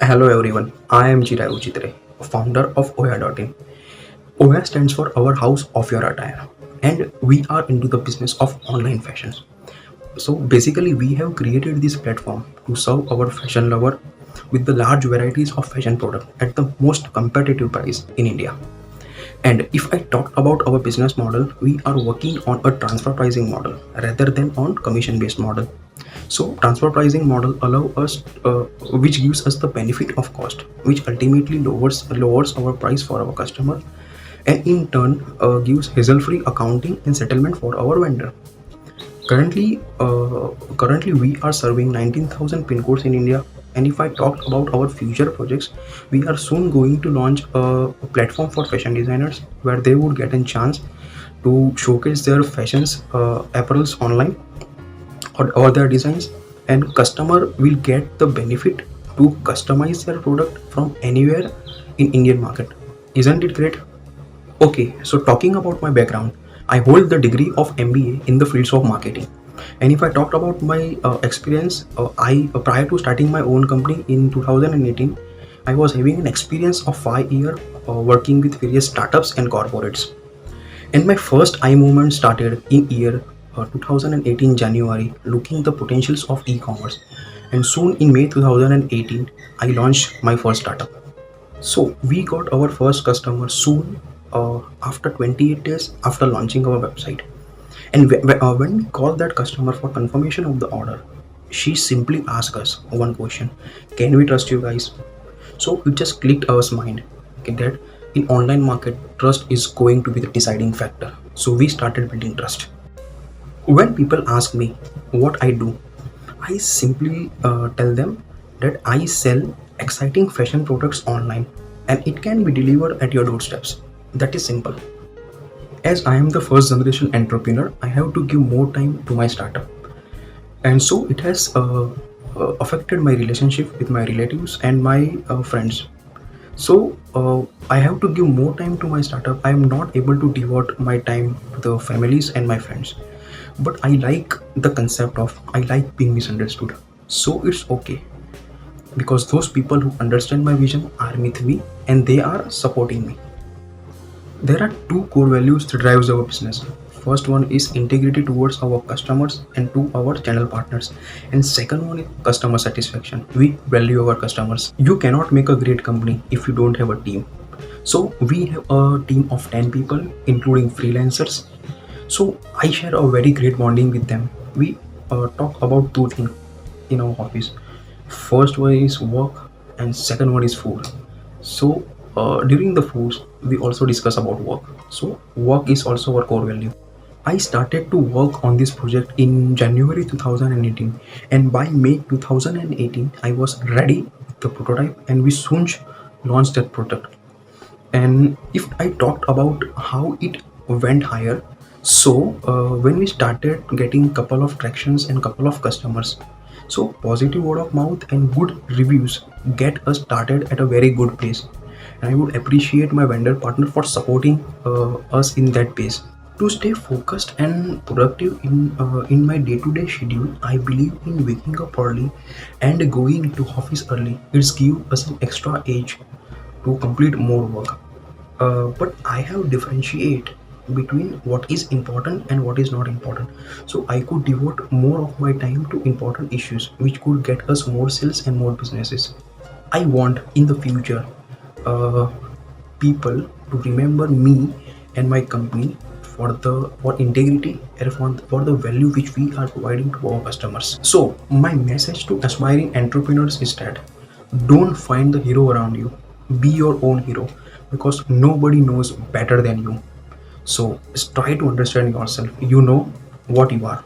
Hello everyone, I am Chirai Uchitre, founder of Oya.in. Oya stands for Our House of Your Attire, and we are into the business of online fashion. So basically, we have created this platform to serve our fashion lover with the large varieties of fashion product at the most competitive price in India. And if I talk about our business model, we are working on a transfer pricing model rather than on commission based model. So transfer pricing model allow us, which gives us the benefit of cost, which ultimately lowers our price for our customer, and in turn gives hassle-free accounting and settlement for our vendor. Currently we are serving 19,000 pin codes in India. And if I talk about our future projects, we are soon going to launch a platform for fashion designers where they would get a chance to showcase their fashions apparels online or their designs, and customer will get the benefit to customize their product from anywhere in Indian market. Isn't it great? Okay, so talking about my background, I hold the degree of MBA in the fields of marketing. And if I talked about my experience, I prior to starting my own company in 2018, I was having an experience of 5 years working with various startups and corporates. And my first eye movement started in year 2018 January, looking the potentials of e-commerce. And soon in May 2018, I launched my first startup. So we got our first customer soon after 28 days after launching our website. And when we called that customer for confirmation of the order, she simply asked us one question: Can we trust you guys? So it just clicked our mind, okay, that in online market, trust is going to be the deciding factor. So we started building trust. When people ask me what I do, I simply tell them that I sell exciting fashion products online and it can be delivered at your doorsteps. That is simple. As I am the first generation entrepreneur, I have to give more time to my startup. And so it has affected my relationship with my relatives and my friends. So I have to give more time to my startup. I am not able to devote my time to the families and my friends. But I like the concept of I like being misunderstood. So it's okay because those people who understand my vision are with me and they are supporting me. There are two core values that drives our business. First one is integrity towards our customers and to our channel partners. And second one is customer satisfaction. We value our customers. You cannot make a great company if you don't have a team. So we have a team of 10 people, including freelancers. So I share a very great bonding with them. We talk about two things in our office. First one is work and second one is food. So during the foods, we also discuss about work. So work is also our core value. I started to work on this project in January 2018, and by May 2018, I was ready with the prototype, and we soon launched that product. And if I talked about how it went higher, so when we started getting couple of tractions and couple of customers, so positive word of mouth and good reviews get us started at a very good place. And I would appreciate my vendor partner for supporting us in that pace. To stay focused and productive in my day-to-day schedule, I believe in waking up early and going to office early. It's give us an extra edge to complete more work. But I have differentiate between what is important and what is not important. So I could devote more of my time to important issues which could get us more sales and more businesses. I want in the future uh, people to remember me and my company for integrity and for the value which we are providing to our customers. So my message to aspiring entrepreneurs is that don't find the hero around you, be your own hero, because nobody knows better than you. So just try to understand yourself. You know what you are.